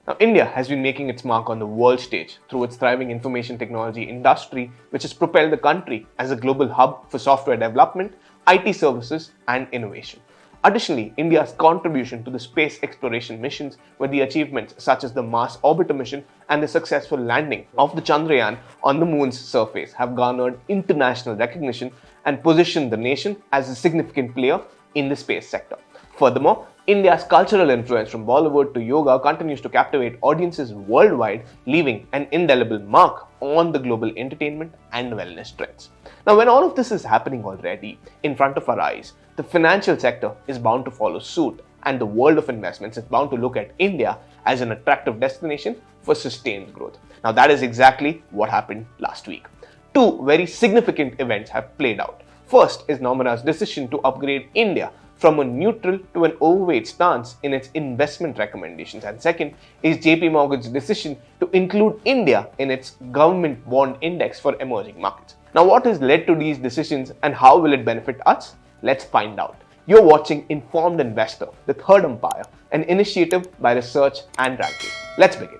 Now, India has been making its mark on the world stage through its thriving information technology industry, which has propelled the country as a global hub for software development, IT services, and innovation. Additionally, India's contribution to the space exploration missions with the achievements such as the Mars Orbiter mission and the successful landing of the Chandrayaan on the moon's surface have garnered international recognition and positioned the nation as a significant player in the space sector. Furthermore, India's cultural influence from Bollywood to yoga continues to captivate audiences worldwide, leaving an indelible mark on the global entertainment and wellness trends. Now, when all of this is happening already in front of our eyes, the financial sector is bound to follow suit, and the world of investments is bound to look at India as an attractive destination for sustained growth. Now, that is exactly what happened last week. Two very significant events have played out. First is Nomura's decision to upgrade India from a neutral to an overweight stance in its investment recommendations. And second is jpmorgan's decision to include India in its government bond index for emerging markets. Now, what has led to these decisions and how will it benefit us? Let's find out. You're watching Informed Investor, the Third Empire, an initiative by Research and Ranking. Let's begin.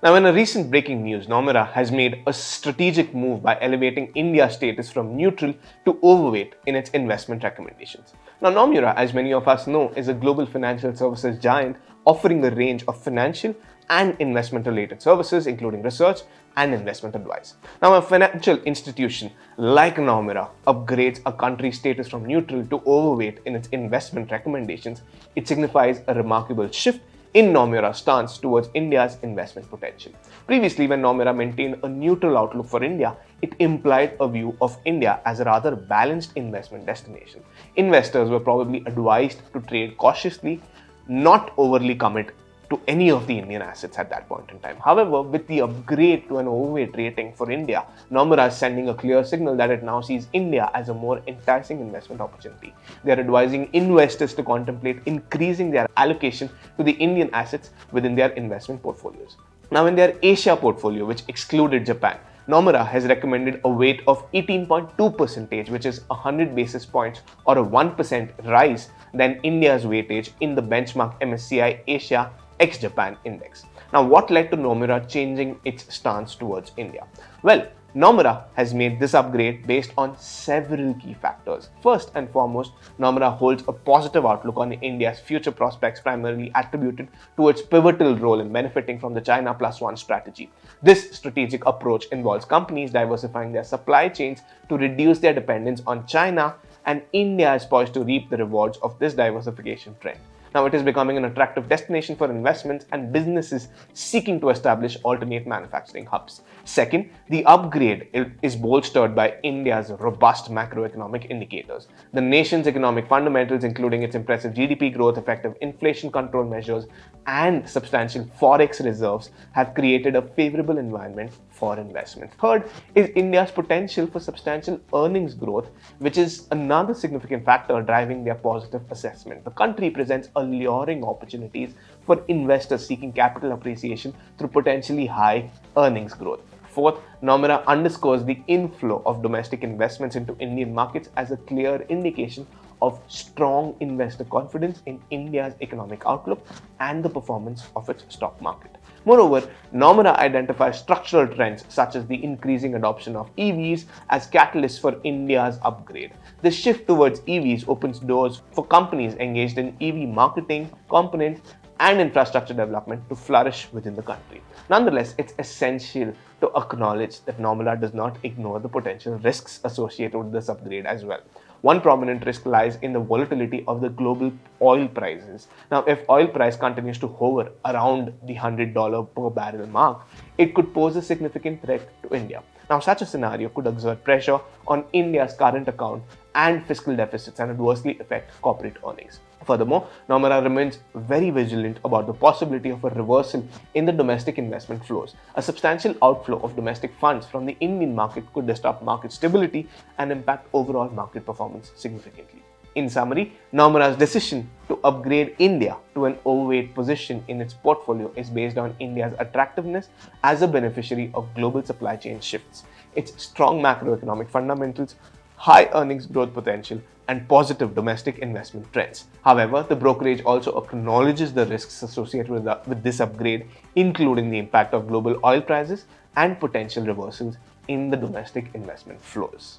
Now, in a recent breaking news, Nomura has made a strategic move by elevating India's status from neutral to overweight in its investment recommendations. Now, Nomura, as many of us know, is a global financial services giant offering a range of financial and investment-related services, including research and investment advice. Now, a financial institution like Nomura upgrades a country's status from neutral to overweight in its investment recommendations. It signifies a remarkable shift in Nomura's stance towards India's investment potential. Previously, when Nomura maintained a neutral outlook for India, it implied a view of India as a rather balanced investment destination. Investors were probably advised to trade cautiously, not overly commit to any of the Indian assets at that point in time. However, with the upgrade to an overweight rating for India, Nomura is sending a clear signal that it now sees India as a more enticing investment opportunity. They are advising investors to contemplate increasing their allocation to the Indian assets within their investment portfolios. Now, in their Asia portfolio, which excluded Japan, Nomura has recommended a weight of 18.2%, which is 100 basis points or a 1% rise than India's weightage in the benchmark MSCI Asia ex-Japan index. Now, what led to Nomura changing its stance towards India? Well, Nomura has made this upgrade based on several key factors. First and foremost, Nomura holds a positive outlook on India's future prospects, primarily attributed to its pivotal role in benefiting from the China Plus One strategy. This strategic approach involves companies diversifying their supply chains to reduce their dependence on China, and India is poised to reap the rewards of this diversification trend. Now, it is becoming an attractive destination for investments and businesses seeking to establish alternate manufacturing hubs. Second, the upgrade is bolstered by India's robust macroeconomic indicators. The nation's economic fundamentals, including its impressive GDP growth, effective inflation control measures, and substantial forex reserves, have created a favorable environment for investment. Third is India's potential for substantial earnings growth, which is another significant factor driving their positive assessment. The country presents alluring opportunities for investors seeking capital appreciation through potentially high earnings growth. Fourth, Nomura underscores the inflow of domestic investments into Indian markets as a clear indication of strong investor confidence in India's economic outlook and the performance of its stock market. Moreover, Nomura identifies structural trends such as the increasing adoption of EVs as catalysts for India's upgrade. This shift towards EVs opens doors for companies engaged in EV marketing, components, and infrastructure development to flourish within the country. Nonetheless, it's essential to acknowledge that Nomura does not ignore the potential risks associated with this upgrade as well. One prominent risk lies in the volatility of the global oil prices. Now, if oil price continues to hover around the $100 per barrel mark, it could pose a significant threat to India. Now, such a scenario could exert pressure on India's current account and fiscal deficits and adversely affect corporate earnings. Furthermore, Nomura remains very vigilant about the possibility of a reversal in the domestic investment flows. A substantial outflow of domestic funds from the Indian market could disrupt market stability and impact overall market performance significantly. In summary, Nomura's decision to upgrade India to an overweight position in its portfolio is based on India's attractiveness as a beneficiary of global supply chain shifts, its strong macroeconomic fundamentals, high earnings growth potential, and positive domestic investment trends. However, the brokerage also acknowledges the risks associated with this upgrade, including the impact of global oil prices and potential reversals in the domestic investment flows.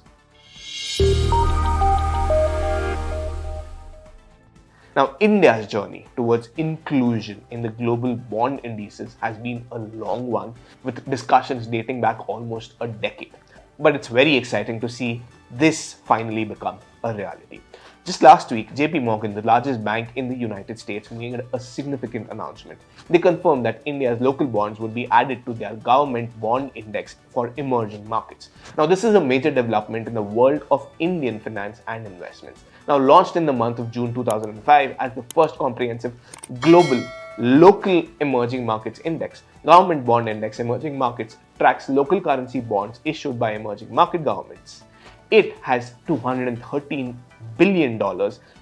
Now, India's journey towards inclusion in the global bond indices has been a long one, with discussions dating back almost a decade. But it's very exciting to see this finally become a reality. Just last week, jpmorgan, the largest bank in the United States, made a significant announcement. They confirmed that India's local bonds would be added to their government bond index for emerging markets. Now, this is a major development in the world of Indian finance and investments. Now, launched in the month of June 2005 as the first comprehensive global local emerging markets index, Government Bond Index Emerging Markets tracks local currency bonds issued by emerging market governments. It has $213 billion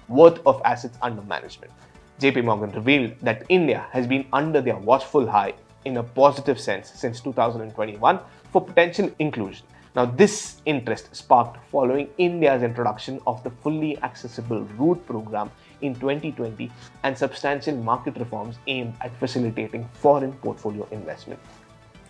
worth of assets under management. jpmorgan revealed that India has been under their watchful eye in a positive sense since 2021 for potential inclusion. Now, this interest sparked following India's introduction of the fully accessible Route program in 2020 and substantial market reforms aimed at facilitating foreign portfolio investment.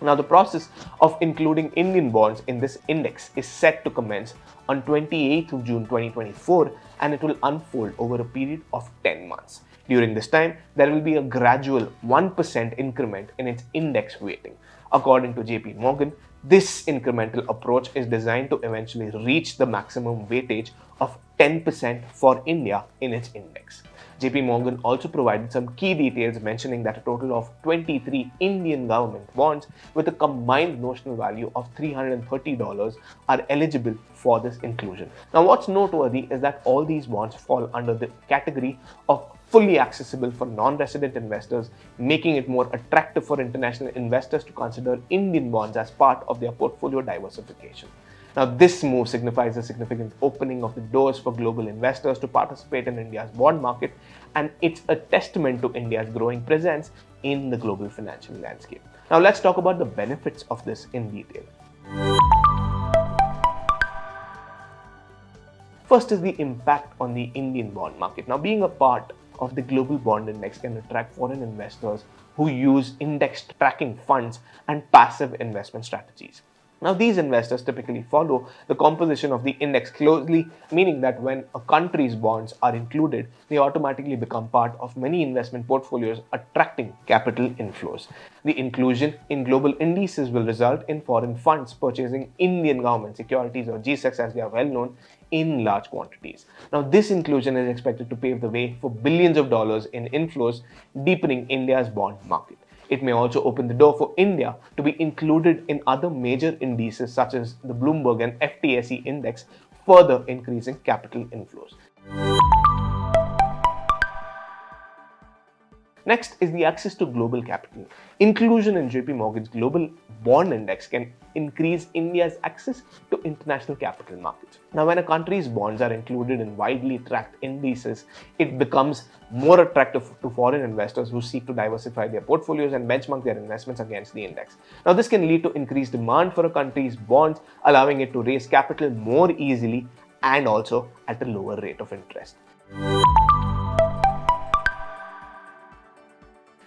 Now, the process of including Indian bonds in this index is set to commence on 28th of June 2024, and it will unfold over a period of 10 months. During this time, there will be a gradual 1% increment in its index weighting. According to JP Morgan, this incremental approach is designed to eventually reach the maximum weightage of 10% for India in its index. JP Morgan also provided some key details, mentioning that a total of 23 Indian government bonds with a combined notional value of $330 are eligible for this inclusion. Now, what's noteworthy is that all these bonds fall under the category of fully accessible for non-resident investors, making it more attractive for international investors to consider Indian bonds as part of their portfolio diversification. Now, this move signifies a significant opening of the doors for global investors to participate in India's bond market, and it's a testament to India's growing presence in the global financial landscape. Now, let's talk about the benefits of this in detail. First is the impact on the Indian bond market. Now, being a part of the global bond index can attract foreign investors who use index tracking funds and passive investment strategies. Now, these investors typically follow the composition of the index closely, meaning that when a country's bonds are included, they automatically become part of many investment portfolios, attracting capital inflows. The inclusion in global indices will result in foreign funds purchasing Indian government securities, or G-SECs as they are well known, in large quantities. Now, this inclusion is expected to pave the way for billions of dollars in inflows, deepening India's bond market. It may also open the door for India to be included in other major indices such as the Bloomberg and FTSE index, further increasing capital inflows. Next is the access to global capital. Inclusion in JP Morgan's global bond index can increase India's access to international capital markets. Now, when a country's bonds are included in widely tracked indices, it becomes more attractive to foreign investors who seek to diversify their portfolios and benchmark their investments against the index. Now, this can lead to increased demand for a country's bonds, allowing it to raise capital more easily and also at a lower rate of interest.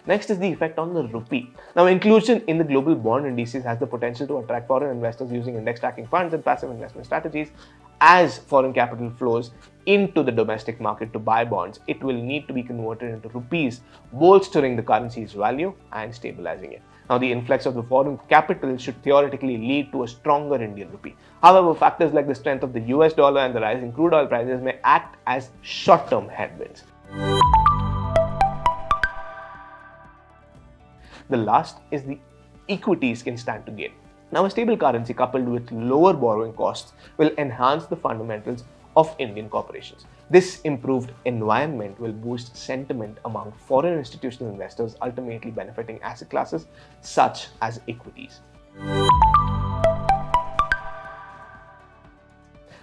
Next is the effect on the rupee. Now, inclusion in the global bond indices has the potential to attract foreign investors using index tracking funds and passive investment strategies. As foreign capital flows into the domestic market to buy bonds, it will need to be converted into rupees, bolstering the currency's value and stabilizing it. Now, the influx of the foreign capital should theoretically lead to a stronger Indian rupee. However, factors like the strength of the US dollar and the rising crude oil prices may act as short-term headwinds. The last is the equities can stand to gain. Now, a stable currency coupled with lower borrowing costs will enhance the fundamentals of Indian corporations. This improved environment will boost sentiment among foreign institutional investors, ultimately benefiting asset classes such as equities.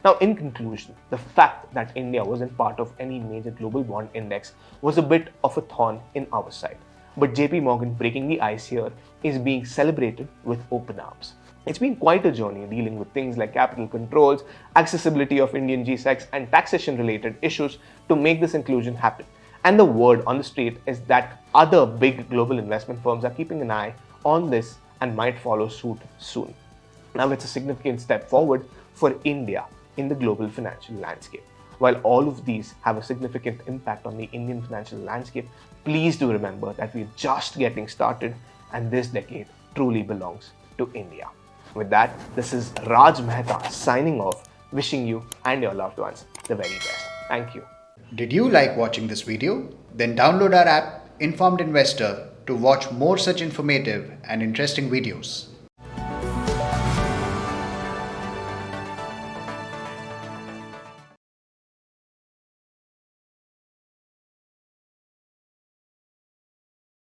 Now, in conclusion, the fact that India wasn't part of any major global bond index was a bit of a thorn in our side. But JP Morgan breaking the ice here is being celebrated with open arms. It's been quite a journey dealing with things like capital controls, accessibility of Indian GSECs, and taxation related issues to make this inclusion happen. And the word on the street is that other big global investment firms are keeping an eye on this and might follow suit soon. Now, it's a significant step forward for India in the global financial landscape. While all of these have a significant impact on the Indian financial landscape, please do remember that we're just getting started and this decade truly belongs to India. With that, this is Raj Mehta signing off, wishing you and your loved ones the very best. Thank you. Did you like watching this video? Then download our app Informed Investor to watch more such informative and interesting videos.